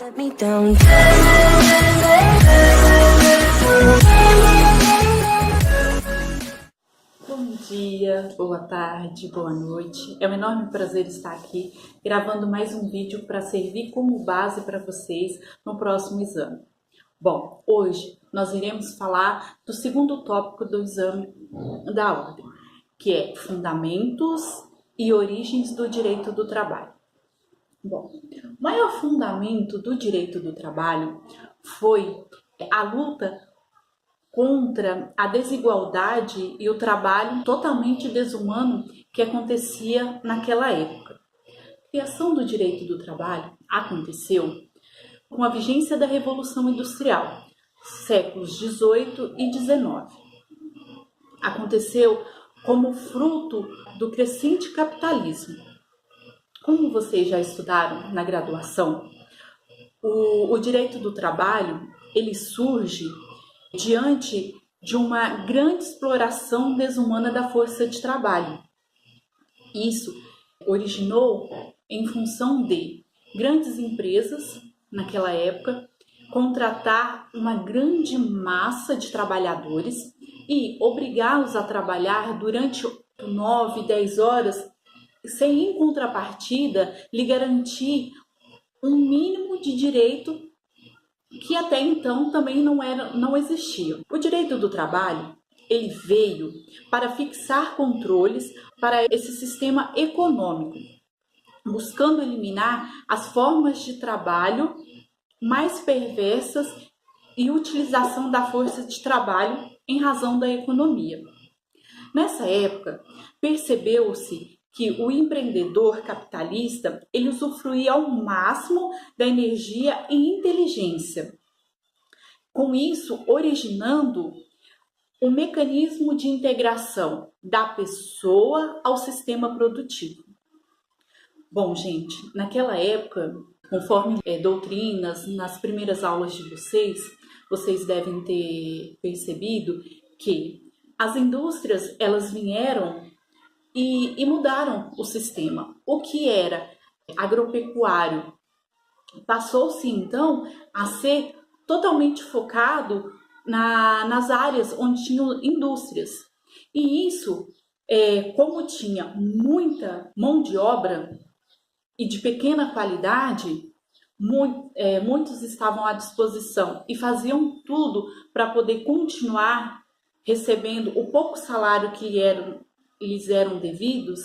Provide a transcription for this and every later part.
let me down. Bom dia, boa tarde, boa noite. É um enorme prazer estar aqui gravando mais um vídeo para servir como base para vocês no próximo exame. Bom, hoje nós iremos falar do segundo tópico do exame da ordem, que é Fundamentos e Origens do Direito do Trabalho. Bom, o maior fundamento do direito do trabalho foi a luta contra a desigualdade e o trabalho totalmente desumano que acontecia naquela época. A criação do direito do trabalho aconteceu com a vigência da Revolução Industrial, séculos 18 e 19. Aconteceu como fruto do crescente capitalismo. Como vocês já estudaram na graduação, o direito do trabalho ele surge diante de uma grande exploração desumana da força de trabalho. Isso originou em função de grandes empresas, naquela época, contratar uma grande massa de trabalhadores e obrigá-los a trabalhar durante 9, 10 horas, sem em contrapartida lhe garantir um mínimo de direito que até então também não existia. O direito do trabalho ele veio para fixar controles para esse sistema econômico, buscando eliminar as formas de trabalho mais perversas e utilização da força de trabalho em razão da economia. Nessa época, percebeu-se que o empreendedor capitalista ele usufruía ao máximo da energia e inteligência, com isso originando um mecanismo de integração da pessoa ao sistema produtivo. Bom, gente, naquela época, conforme doutrinas, nas primeiras aulas de vocês devem ter percebido que as indústrias elas vieram e mudaram o sistema. O que era agropecuário passou-se então a ser totalmente focado nas áreas onde tinham indústrias. E isso, como tinha muita mão de obra e de pequena qualidade, muitos estavam à disposição e faziam tudo para poder continuar recebendo o pouco salário que lhes eram devidos.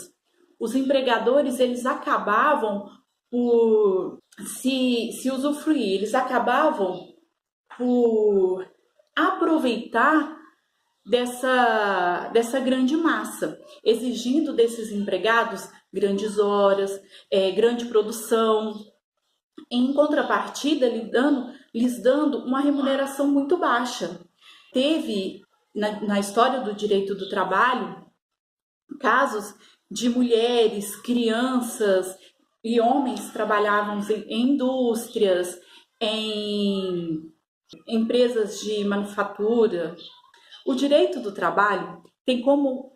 Os empregadores eles acabavam por se usufruir, eles acabavam por aproveitar dessa grande massa, exigindo desses empregados grandes horas, grande produção, em contrapartida lhes dando uma remuneração muito baixa. Teve na história do direito do trabalho casos de mulheres, crianças e homens trabalhavam em indústrias, em empresas de manufatura. O direito do trabalho tem como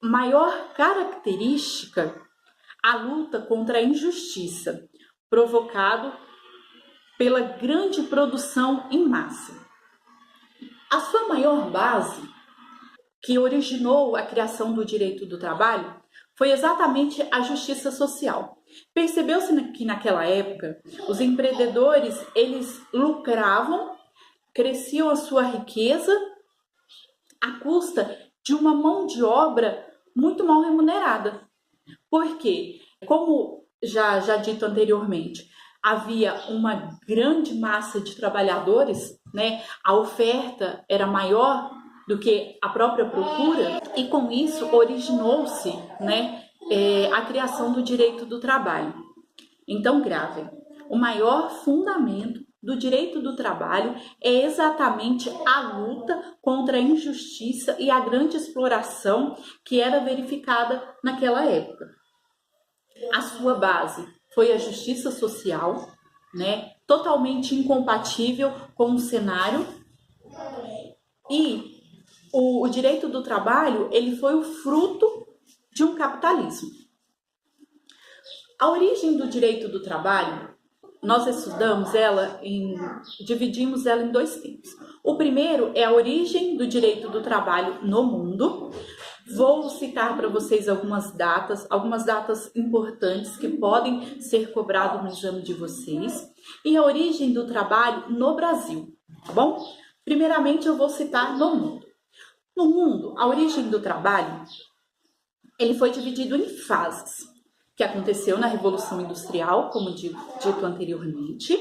maior característica a luta contra a injustiça provocado pela grande produção em massa. A sua maior base, que originou a criação do direito do trabalho, foi exatamente a justiça social. Percebeu-se que naquela época os empreendedores eles lucravam, cresciam a sua riqueza à custa de uma mão de obra muito mal remunerada. Porque, como já dito anteriormente, havia uma grande massa de trabalhadores, né? A oferta era maior do que a própria procura e com isso originou-se, né, a criação do direito do trabalho. Então, gravem, o maior fundamento do direito do trabalho é exatamente a luta contra a injustiça e a grande exploração que era verificada naquela época. A sua base foi a justiça social, né, totalmente incompatível com o cenário, e o direito do trabalho ele foi o fruto de um capitalismo. A origem do direito do trabalho nós estudamos dividimos ela em 2 tempos. O primeiro é a origem do direito do trabalho no mundo. Vou citar para vocês algumas datas importantes que podem ser cobradas no exame de vocês. E a origem do trabalho no Brasil, tá bom? Primeiramente, eu vou citar no mundo. No mundo, a origem do trabalho, ele foi dividido em fases, que aconteceu na Revolução Industrial, como dito anteriormente.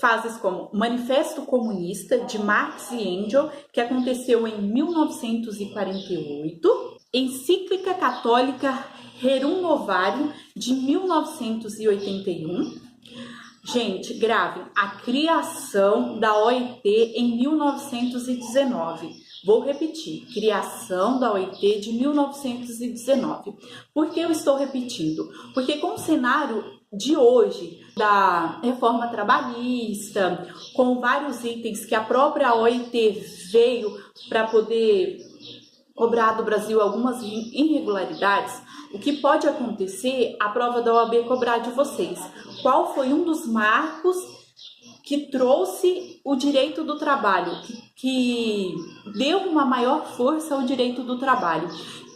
Fases como Manifesto Comunista, de Marx e Engels, que aconteceu em 1948. Encíclica Católica Rerum Novarum, de 1981. Gente, gravem, a criação da OIT em 1919. Vou repetir, criação da OIT de 1919. Por que eu estou repetindo? Porque com o cenário de hoje, da reforma trabalhista, com vários itens que a própria OIT veio para poder cobrar do Brasil algumas irregularidades, o que pode acontecer, a prova da OAB cobrar de vocês. Qual foi um dos marcos que trouxe o direito do trabalho, que deu uma maior força ao direito do trabalho?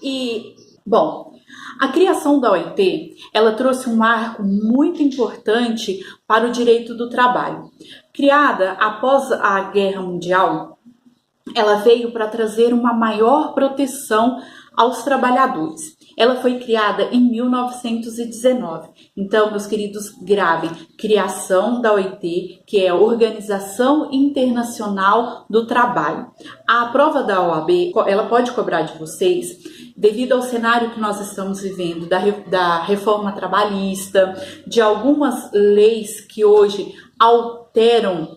E, bom, a criação da OIT, ela trouxe um marco muito importante para o direito do trabalho. Criada após a Guerra Mundial, ela veio para trazer uma maior proteção aos trabalhadores. Ela foi criada em 1919. Então, meus queridos, gravem, criação da OIT, que é a Organização Internacional do Trabalho. A prova da OAB, ela pode cobrar de vocês, devido ao cenário que nós estamos vivendo, da reforma trabalhista, de algumas leis que hoje alteram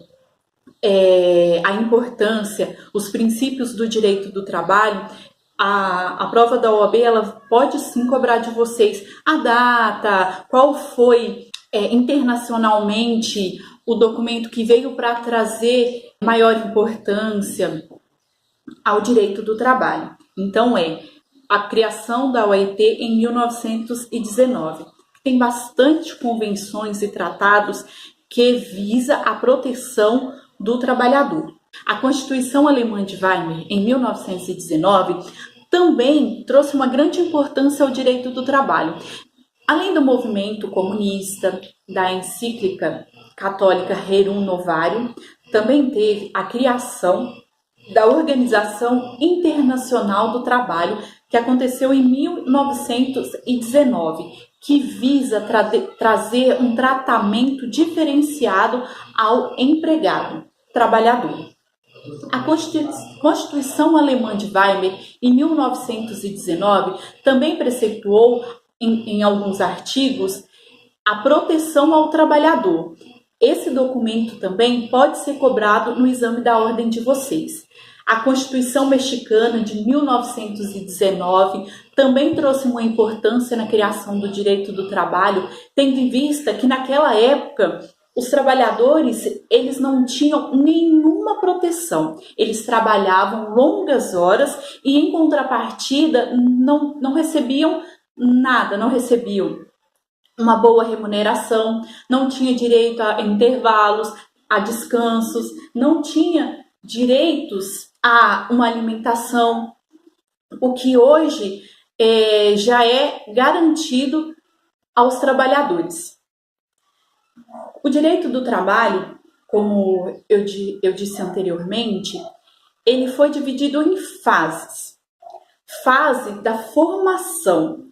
a importância, os princípios do direito do trabalho. A prova da OAB, ela pode sim cobrar de vocês a data, qual foi internacionalmente o documento que veio para trazer maior importância ao direito do trabalho. Então, a criação da OIT em 1919. Tem bastante convenções e tratados que visa a proteção do trabalhador. A Constituição Alemã de Weimar, em 1919, também trouxe uma grande importância ao direito do trabalho. Além do movimento comunista, da encíclica católica Rerum Novarum, também teve a criação da Organização Internacional do Trabalho, que aconteceu em 1919, que visa trazer um tratamento diferenciado ao empregado, trabalhador. A Constituição Alemã de Weimar, em 1919, também preceptuou, em alguns artigos, a proteção ao trabalhador. Esse documento também pode ser cobrado no exame da ordem de vocês. A Constituição Mexicana, de 1919, também trouxe uma importância na criação do direito do trabalho, tendo em vista que naquela época os trabalhadores, eles não tinham nenhuma proteção. Eles trabalhavam longas horas e, em contrapartida, não recebiam nada, não recebiam uma boa remuneração, não tinha direito a intervalos, a descansos, não tinha direitos a uma alimentação, o que hoje já é garantido aos trabalhadores. O direito do trabalho, como eu disse anteriormente, ele foi dividido em fases. Fase da formação,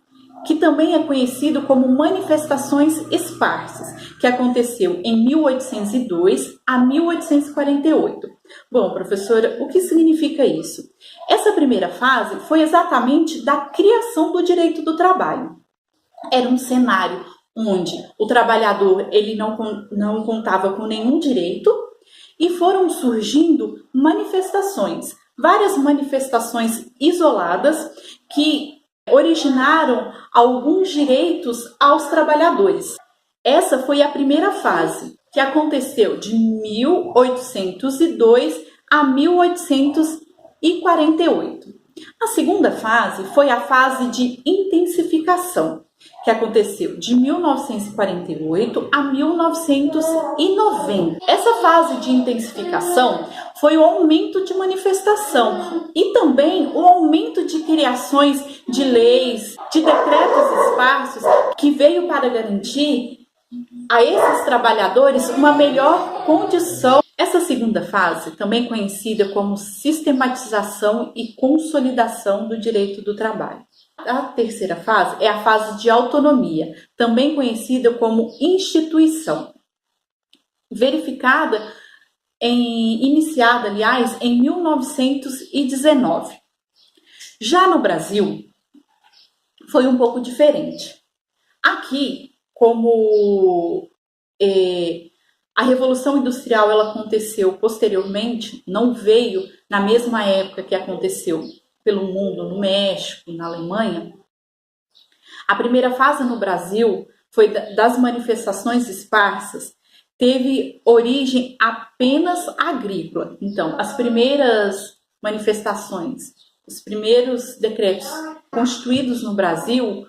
que também é conhecido como manifestações esparsas, que aconteceu em 1802 a 1848. Bom, professora, o que significa isso? Essa primeira fase foi exatamente da criação do direito do trabalho. Era um cenário onde o trabalhador ele não contava com nenhum direito e foram surgindo manifestações, várias manifestações isoladas que originaram alguns direitos aos trabalhadores. Essa foi a primeira fase, que aconteceu de 1802 a 1848. A segunda fase foi a fase de intensificação. que aconteceu de 1948 a 1990. Essa fase de intensificação foi o aumento de manifestação e também o aumento de criações de leis, de decretos esparsos, que veio para garantir a esses trabalhadores uma melhor condição. Essa segunda fase, também conhecida como sistematização e consolidação do direito do trabalho. A terceira fase é a fase de autonomia, também conhecida como instituição, iniciada, aliás, em 1919. Já no Brasil, foi um pouco diferente. Aqui, como a Revolução Industrial ela aconteceu posteriormente, não veio na mesma época que aconteceu pelo mundo, no México, na Alemanha, a primeira fase no Brasil foi das manifestações esparsas, teve origem apenas agrícola. Então, as primeiras manifestações, os primeiros decretos constituídos no Brasil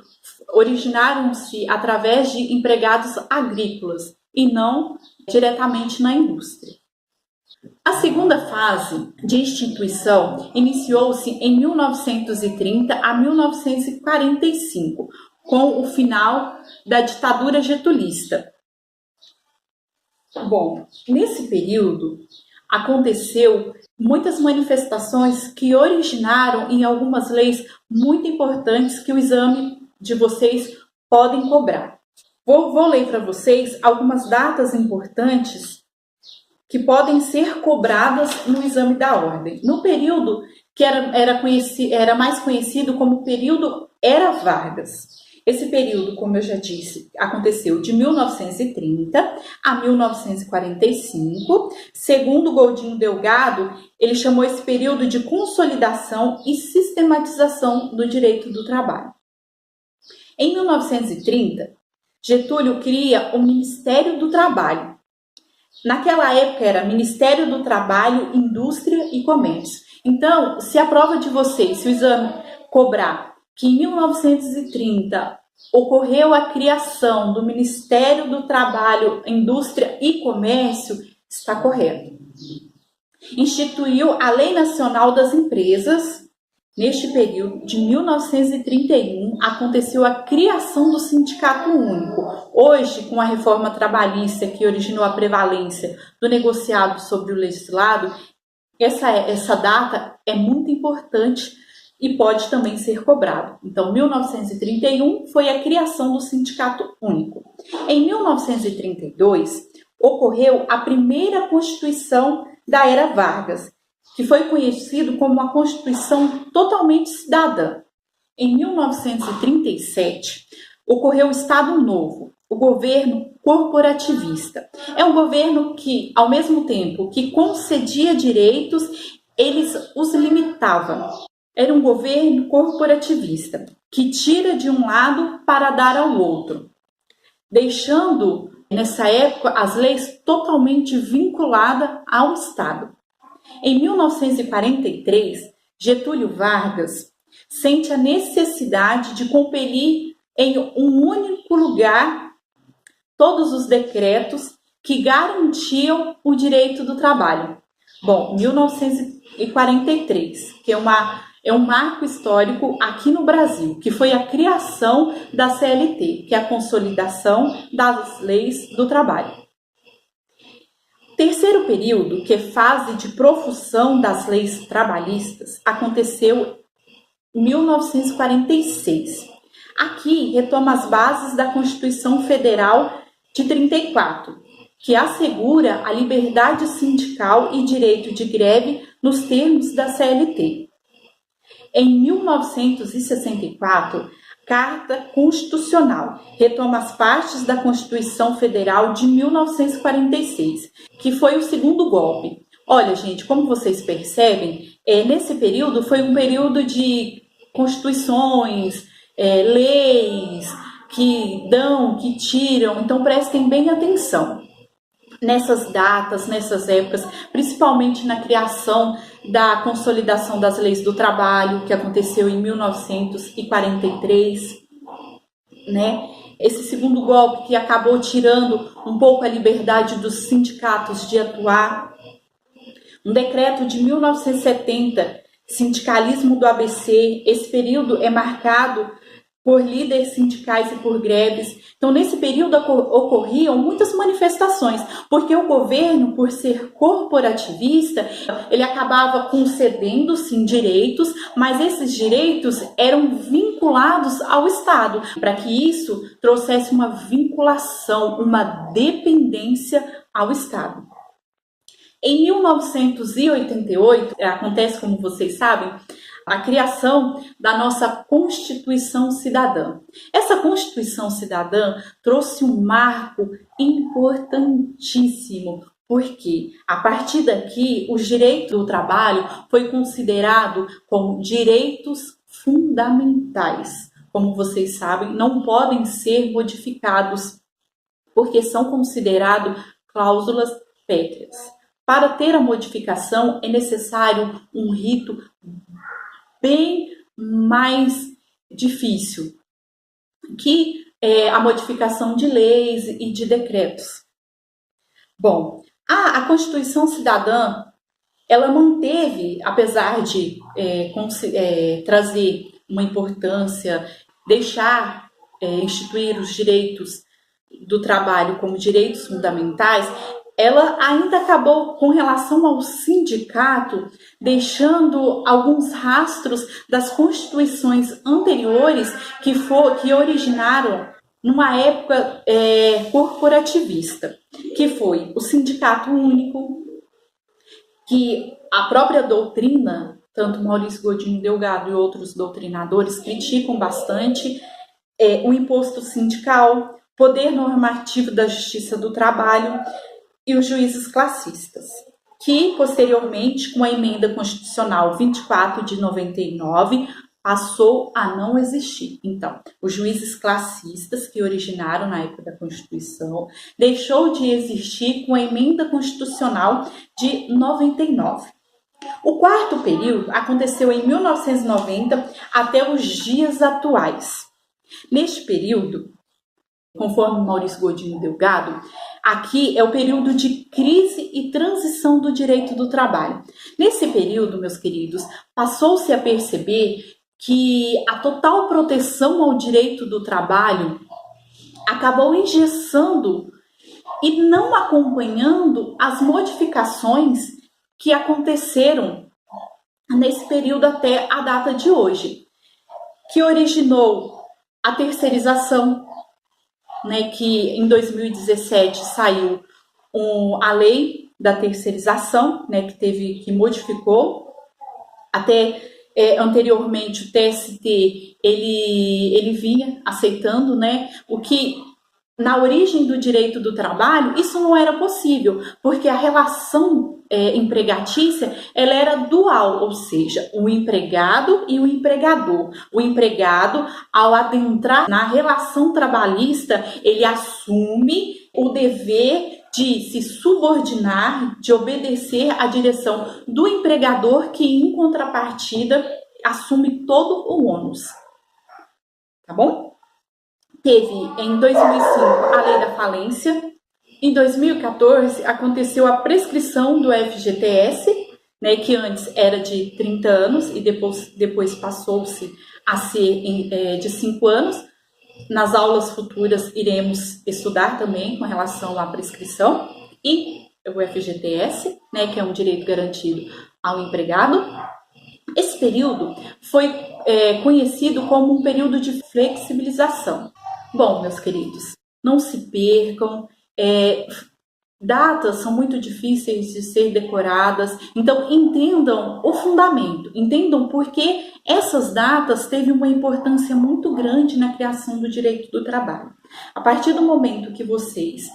originaram-se através de empregados agrícolas e não diretamente na indústria. A segunda fase de instituição iniciou-se em 1930 a 1945, com o final da ditadura getulista. Bom, nesse período aconteceu muitas manifestações que originaram em algumas leis muito importantes que o exame de vocês podem cobrar. Vou ler para vocês algumas datas importantes que podem ser cobradas no exame da ordem. No período que era mais conhecido como período Era Vargas. Esse período, como eu já disse, aconteceu de 1930 a 1945. Segundo Godinho Delgado, ele chamou esse período de consolidação e sistematização do direito do trabalho. Em 1930, Getúlio cria o Ministério do Trabalho. Naquela época era Ministério do Trabalho, Indústria e Comércio. Então, se a prova de vocês, se o exame cobrar que em 1930 ocorreu a criação do Ministério do Trabalho, Indústria e Comércio, está correto. Instituiu a Lei Nacional das Empresas. Neste período de 1931, aconteceu a criação do Sindicato Único. Hoje, com a reforma trabalhista que originou a prevalência do negociado sobre o legislado, essa data é muito importante e pode também ser cobrado. Então, 1931 foi a criação do Sindicato Único. Em 1932, ocorreu a primeira Constituição da Era Vargas, que foi conhecido como uma Constituição totalmente cidadã. Em 1937, ocorreu o Estado Novo, o governo corporativista. É um governo que, ao mesmo tempo que concedia direitos, eles os limitava. Era um governo corporativista, que tira de um lado para dar ao outro, deixando, nessa época, as leis totalmente vinculadas ao Estado. Em 1943, Getúlio Vargas sente a necessidade de compelir em um único lugar todos os decretos que garantiam o direito do trabalho. Bom, 1943, que é um marco histórico aqui no Brasil, que foi a criação da CLT, que é a consolidação das leis do trabalho. Terceiro período, que é fase de profusão das leis trabalhistas, aconteceu em 1946. Aqui retoma as bases da Constituição Federal de 34, que assegura a liberdade sindical e direito de greve nos termos da CLT. Em 1964, Carta Constitucional retoma as partes da Constituição Federal de 1946, que foi o segundo golpe. Olha, gente, como vocês percebem, nesse período foi um período de constituições, leis que dão, que tiram, então prestem bem atenção nessas datas, nessas épocas, principalmente na criação da consolidação das leis do trabalho, que aconteceu em 1943. né? Esse segundo golpe que acabou tirando um pouco a liberdade dos sindicatos de atuar. Um decreto de 1970, sindicalismo do ABC, esse período é marcado por líderes sindicais e por greves. Então, nesse período ocorriam muitas manifestações, porque o governo, por ser corporativista, ele acabava concedendo, sim, direitos, mas esses direitos eram vinculados ao Estado, para que isso trouxesse uma vinculação, uma dependência ao Estado. Em 1988, acontece, como vocês sabem, a criação da nossa Constituição Cidadã. Essa Constituição Cidadã trouxe um marco importantíssimo, porque a partir daqui os direitos do trabalho foi considerado como direitos fundamentais. Como vocês sabem, não podem ser modificados, porque são considerados cláusulas pétreas. Para ter a modificação, é necessário um rito bem mais difícil, que é a modificação de leis e de decretos. Bom, a Constituição Cidadã, ela manteve, apesar de trazer uma importância, deixar instituir os direitos do trabalho como direitos fundamentais, ela ainda acabou, com relação ao sindicato, deixando alguns rastros das constituições anteriores que originaram numa época corporativista, que foi o Sindicato Único, que a própria doutrina, tanto Maurício Godinho Delgado e outros doutrinadores criticam bastante, o imposto sindical, poder normativo da Justiça do Trabalho, e os juízes classistas, que posteriormente, com a emenda constitucional 24 de 99, passou a não existir. Então, os juízes classistas que originaram na época da Constituição deixou de existir com a emenda constitucional de 99. O quarto período aconteceu em 1990 até os dias atuais. Neste período, conforme Maurício Godinho Delgado, aqui é o período de crise e transição do direito do trabalho. Nesse período, meus queridos, passou-se a perceber que a total proteção ao direito do trabalho acabou engessando e não acompanhando as modificações que aconteceram nesse período até a data de hoje, que originou a terceirização, né, que em 2017 saiu a lei da terceirização, né, que modificou. Até anteriormente o TST ele vinha aceitando, né, o que na origem do direito do trabalho isso não era possível, porque a relação empregatícia ela era dual, ou seja, o empregado e o empregador. O empregado, ao adentrar na relação trabalhista, ele assume o dever de se subordinar, de obedecer à direção do empregador, que em contrapartida assume todo o ônus. Tá bom? Teve em 2005 a lei da falência. Em 2014 aconteceu a prescrição do FGTS, né, que antes era de 30 anos e depois passou-se a ser de 5 anos. Nas aulas futuras iremos estudar também com relação à prescrição e o FGTS, né, que é um direito garantido ao empregado. Esse período foi conhecido como um período de flexibilização. Bom, meus queridos, não se percam. Datas são muito difíceis de ser decoradas, então entendam o fundamento, entendam porque essas datas teve uma importância muito grande na criação do direito do trabalho. A partir do momento que vocês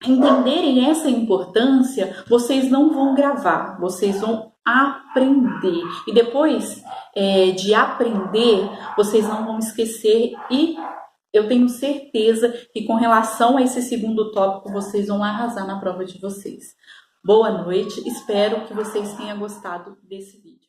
entenderem essa importância, vocês não vão gravar, vocês vão aprender. E depois de aprender, vocês não vão esquecer e eu tenho certeza que com relação a esse segundo tópico, vocês vão arrasar na prova de vocês. Boa noite, espero que vocês tenham gostado desse vídeo.